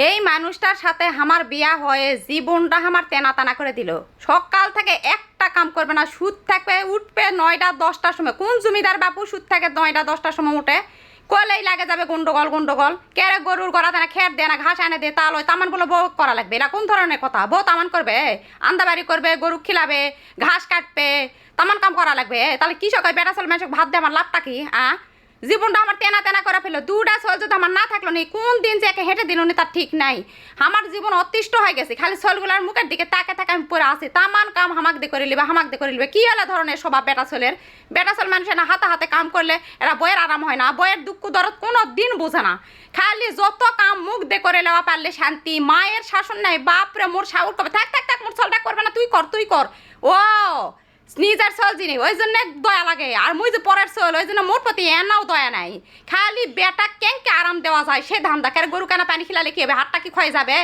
এই মানুষটার সাথে আমার বিয়া হয়ে জীবনটা আমার তেনা তেনা করে দিল। সকাল থেকে একটা কাম করবে না, সুদ থাকবে উঠবে 9টা 10টার সময়। কোন জমিদার বাপু সুদ থাকে 9টা 10টার সময় উঠে? কলেই লাগে যাবে গন্ডগোল গন্ডগোল। কেরে গরুর গড়া দেয় না, খের দেয় না, ঘাস এনে দে, তাল হয় তামান বলে বউ করা লাগবে। এরা কোন ধরনের কথা? বউ তামান করবে, আন্দাবাড়ি করবে, গরু খিলাবে, ঘাস কাটবে, তামান কাম করা লাগবে। তাহলে কি সকাল বেটা চল মানুষ ভাত দিয়ে আমার লাভটা কি? জীবনটা আমার তেনা তেনা করে ফেলো। দুটা চল যদি আমার না থাকলো নি, কোন দিন যে একে হেঁটে দিল নি তার ঠিক নাই। আমার জীবন অতিষ্ঠ হয়ে গেছে। খালি চলগুলার মুখের দিকে তাকে তাকে আমি পরে আসি। তামান কাম হামাক দিয়ে করে লিবে, হামাক দিয়ে করে লিবে। কি আলা ধরনের স্বভাব বেটা চলের? বেটা চল মানুষের না হাতে হাতে কাম করলে এরা বইয়ের আরাম হয় না, বইয়ের দুঃখ দরদ কোনো দিন বোঝে না। খালি যত কাম মুখ দিয়ে করে নেওয়া পারলে শান্তি। মায়ের শাসন নাই। বাপরে মোর সাউর কবে থাক থাক থাক, মোর চলটা করবে না, তুই কর তুই কর। ও নিজের চল জিনি ওই জন্য দয়া লাগে। আর মুই যে পরের চল ওই জন্য মোর প্রতি এনাও দয়া নাই। খালি বেটা কেনকে আরাম দেওয়া যায় সে ধান্দা। গরু কেনা পানি খিলালে কি হবে? হাতটা কি ক্ষয়ে যাবে?